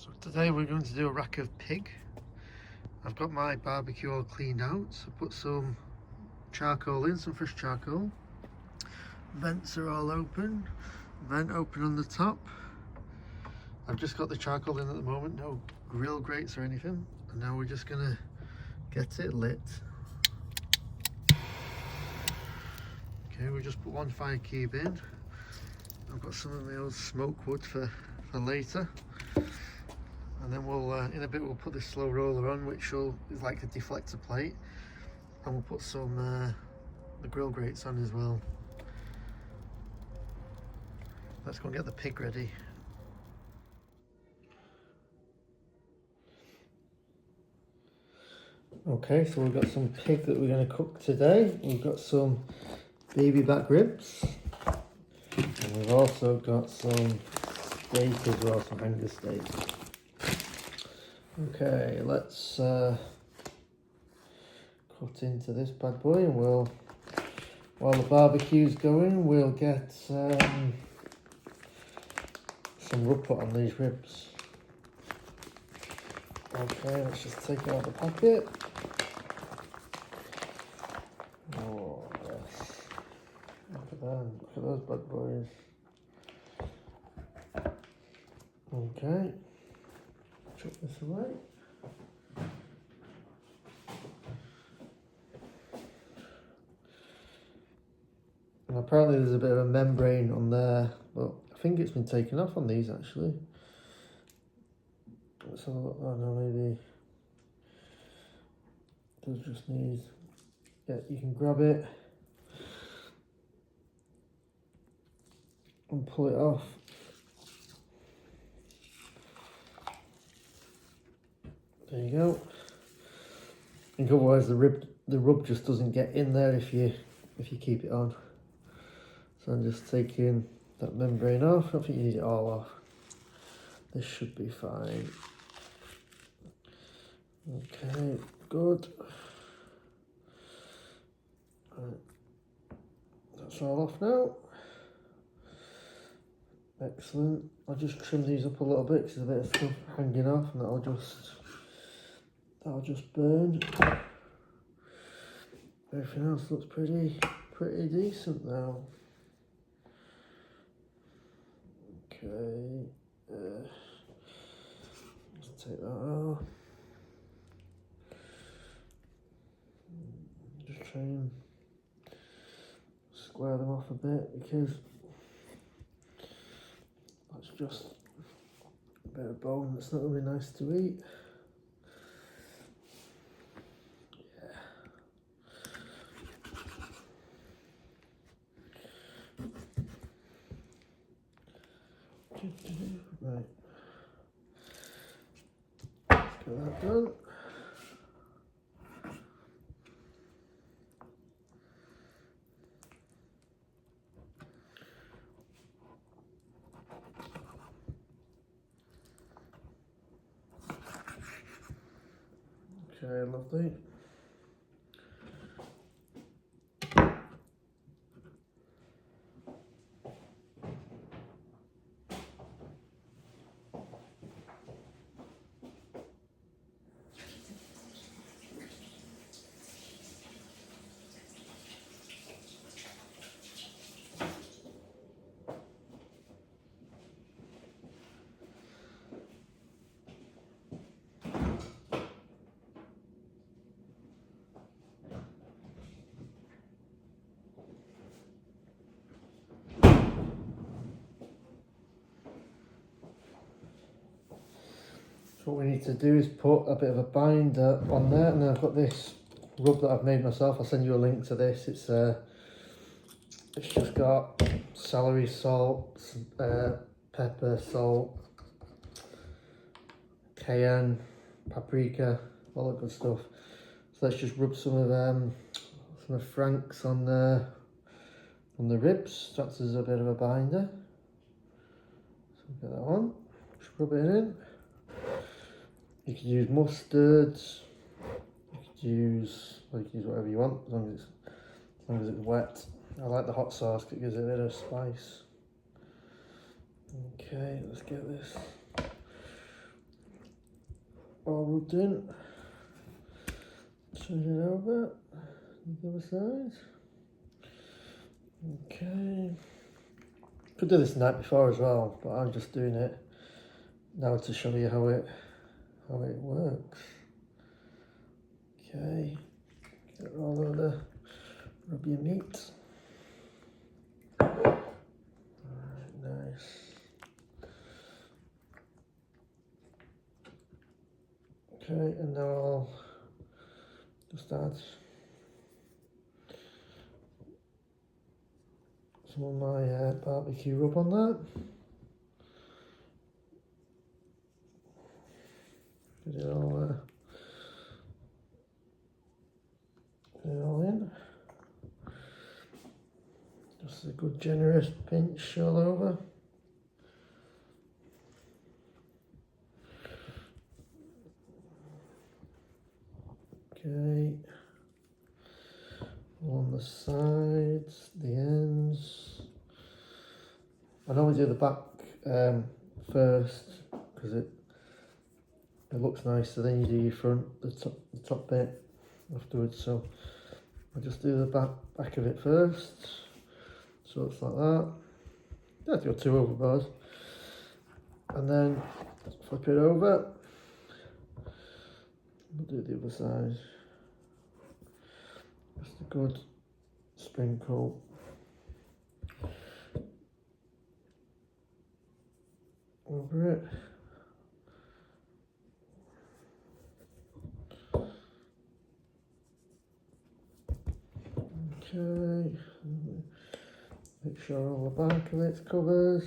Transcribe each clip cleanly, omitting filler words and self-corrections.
So today we're going to do a rack of pig. I've got my barbecue all cleaned out, so I put some charcoal in, some fresh charcoal. Vents are all open, vent open on the top. I've just got the charcoal in at the moment, no grill grates or anything. And now we're just gonna get it lit. Okay, we just put one fire cube in. I've got some of my old smoke wood for later. And then we'll, in a bit, we'll put this slow roller on, which is like a deflector plate. And we'll put some the grill grates on as well. Let's go and get the pig ready. Okay, so we've got some pig that we're going to cook today. We've got some baby back ribs. And we've also got some steak as well, some hanger steak. Okay, let's cut into this bad boy, and while the barbecue's going, we'll get some rub put on these ribs. Okay, let's just take out the packet. Oh yes, look at them, look at those bad boys. Okay, chuck this away. And apparently there's a bit of a membrane on there, but I think it's been taken off on these actually. Let's have a look. Oh no, maybe it does just need, yeah, you can grab it and pull it off. There you go. I think otherwise the rub just doesn't get in there if you keep it on. So I'm just taking that membrane off. I don't think you need it all off. This should be fine. Okay, good. Right. That's all off now. Excellent. I'll just trim these up a little bit because there's a bit of stuff hanging off, and that'll just burn. Everything else looks pretty decent now. Okay, let's take that off. Just try and square them off a bit, because that's just a bit of bone that's not really nice to eat. Right, let's get that done. Okay, lovely. So what we need to do is put a bit of a binder on there, and then I've got this rub that I've made myself. I'll send you a link to this. It's just got celery, salt, pepper, salt, cayenne, paprika, all that good stuff. So let's just rub some of Frank's on the ribs. That's as a bit of a binder. So get that on. Just rub it in. You could use mustard. You could use whatever you want, as long as it's wet. I like the hot sauce because it gives it a bit of spice. Okay, let's get this all rubbed in. Turn it over the other side. Okay. Could do this the night before as well, but I'm just doing it now to show you how it works. Okay. Get it all over the rub your meat. Alright, nice. Okay, and now I'll just add some of my barbecue rub on that. Get it all in. Just a good generous pinch all over. Okay. On the sides, the ends. I normally do the back first because it looks nicer. Then you do your front, the top bit afterwards. So I just do the back of it first. So it's like that. Don't have to go too overboard. And then flip it over. We'll do the other side. Just a good sprinkle. Over it. Okay. Make sure all the back of it's covered.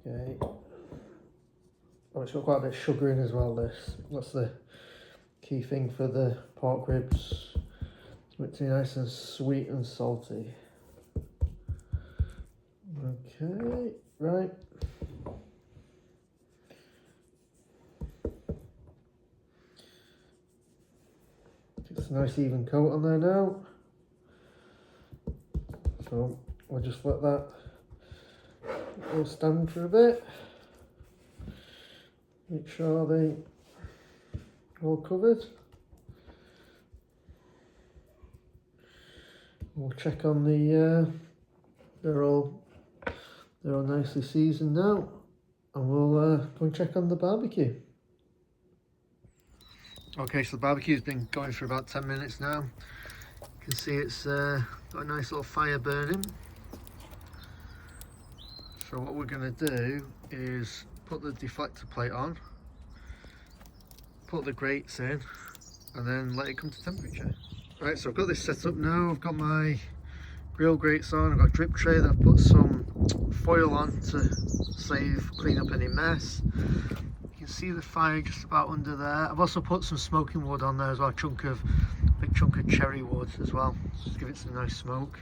Okay. Oh, it's got quite a bit of sugar in as well, this. That's the key thing for the pork ribs. It's nice and sweet and salty. Okay, right. It's a nice even coat on there now. So we'll just let that all stand for a bit. Make sure they're all covered. We'll check on the they're all nicely seasoned now, and we'll go and check on the barbecue. Okay, so the barbecue's been going for about 10 minutes now. You can see it's got a nice little fire burning. So what we're going to do is put the deflector plate on, put the grates in, and then let it come to temperature. Right, so I've got this set up now. I've got my grill grates on, I've got a drip tray that I've put some foil on to clean up any mess. You can see the fire just about under there. I've also put some smoking wood on there as well, a big chunk of cherry wood as well, just give it some nice smoke.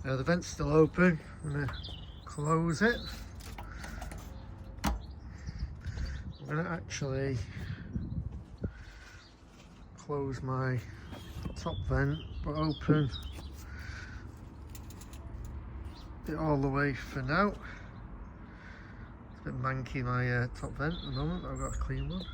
The vent's still open. I'm going to close it. I'm going to actually close my top vent, but open it all the way for now. It's a bit manky, my top vent at the moment, but I've got a clean one.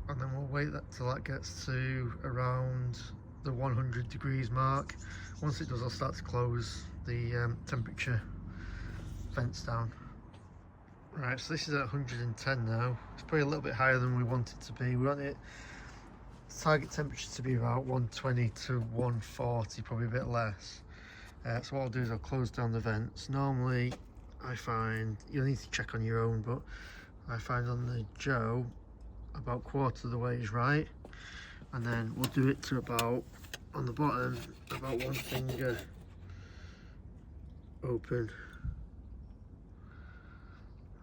And then we'll wait till that gets to around the 100 degrees mark. Once it does, I'll start to close the temperature vents down. Right, so this is at 110 now. It's probably a little bit higher than we want it to be. We want it target temperature to be about 120 to 140, probably a bit less. So what I'll do is I'll close down the vents. Normally I find, you'll need to check on your own, but I find on the Joe about quarter of the way is right, and then we'll do it to about, on the bottom, about one finger open.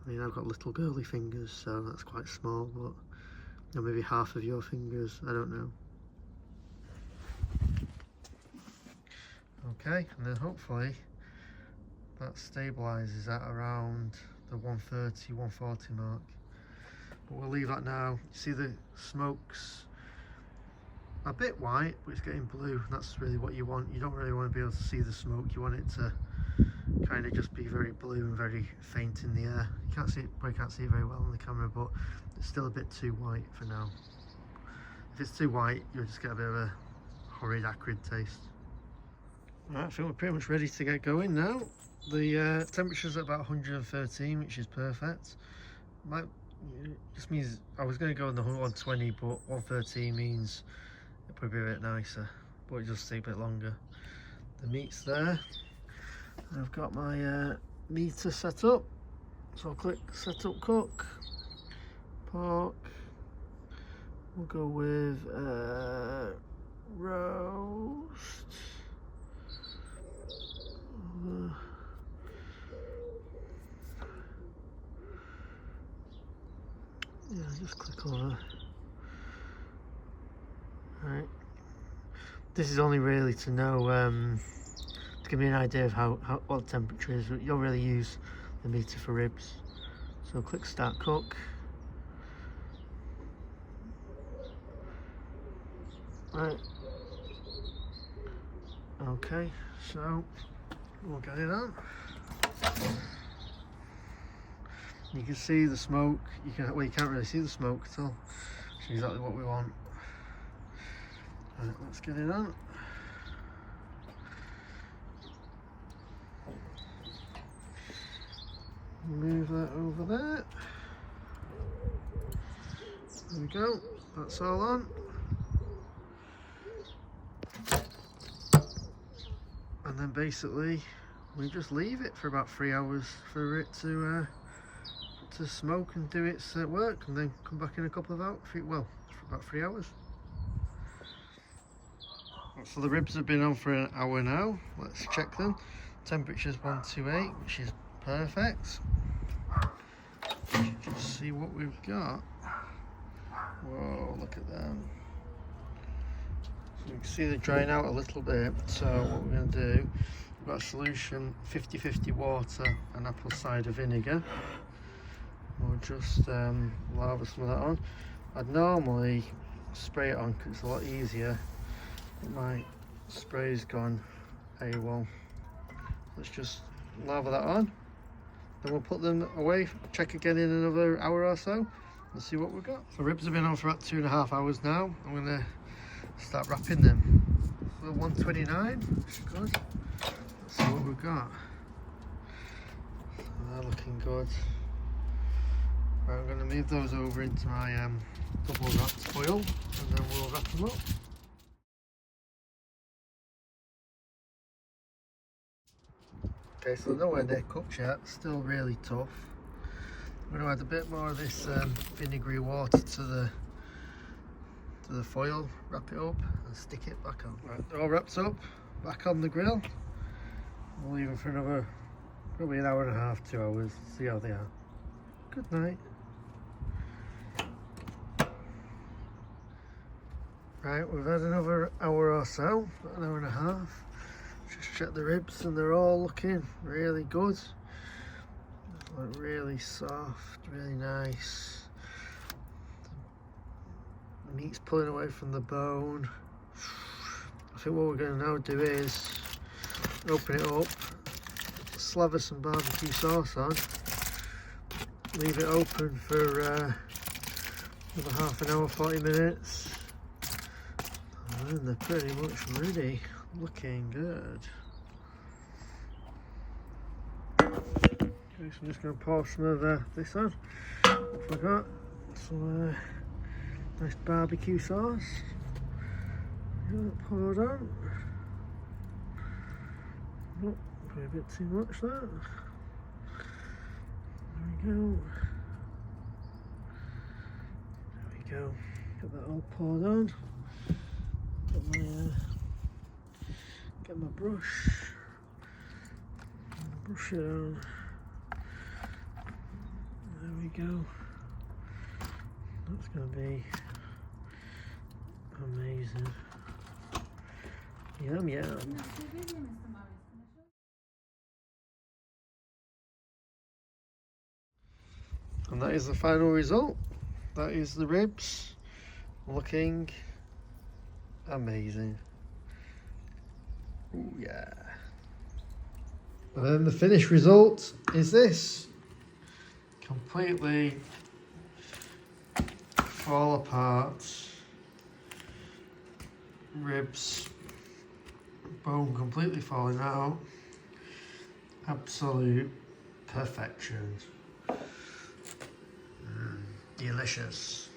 I mean, I've got little girly fingers, so that's quite small, but or maybe half of your fingers, I don't know. Okay, and then hopefully that stabilises at around the 130, 140 mark. But we'll leave that now. You see the smoke's a bit white, but it's getting blue. That's really what you want. You don't really want to be able to see the smoke. You want it to kind of just be very blue and very faint in the air. You can't see it, probably can't see it very well on the camera, but it's still a bit too white for now. If it's too white, you'll just get a bit of a horrid, acrid taste. Right, I think we're pretty much ready to get going now. The temperature's at about 113, which is perfect. Just means I was going to go on the 120, but 113 means it'll probably be a bit nicer, but it just take a bit longer. The meat's there. I've got my meter set up, so I'll click set up cook. Pork. We'll go with roast. Yeah, just click over. Right. This is only really to know, to give me an idea of what the temperature is. You don't really use the meter for ribs. So click start cook. Right. Okay, so we'll get it on. You can see the smoke. You can't really see the smoke at all. It's exactly what we want. Right, let's get it on. Move that over there. There we go. That's all on. And then basically we just leave it for about 3 hours for it to smoke and do its work, and then come back in a couple of hours. Well, for about 3 hours. So the ribs have been on for an hour now. Let's check them. Temperature's 128, which is perfect. Just see what we've got. Whoa, look at them. So you can see they're drying out a little bit. So what we're going to do, we've got a solution 50-50 water and apple cider vinegar. We'll just lather some of that on. I'd normally spray it on because it's a lot easier, but my spray's gone AWOL. Let's just lather that on. Then we'll put them away, check again in another hour or so, and see what we've got. So ribs have been on for about 2.5 hours now. I'm going to start wrapping them. So 129, which is good. Let's see what we've got. So they're looking good. Right, I'm going to move those over into my double wrapped foil, and then we'll wrap them up. Okay, so nowhere near cooked yet, still really tough. I'm going to add a bit more of this vinegary water to the foil, wrap it up and stick it back on. Right, they're all wrapped up, back on the grill. We'll leave them for another, probably an hour and a half, 2 hours, see how they are. Good night. Right, we've had another hour or so, an hour and a half. Just check the ribs and they're all looking really good. Like really soft, really nice. The meat's pulling away from the bone. I think what we're going to now do is open it up, slather some barbecue sauce on, leave it open for another half an hour, 40 minutes. And they're pretty much ready, looking good. Okay, so I'm just going to pour some of this on. I forgot some nice barbecue sauce. Poured on. Oh, probably a bit too much that. There we go. There we go. Get that all poured on. Get my brush, brush it on. There we go. That's going to be amazing. Yum yum. And that is the final result. That is the ribs looking amazing. Oh yeah. And then the finished result is this. Completely fall apart. Ribs, bone completely falling out. Absolute perfection. Delicious.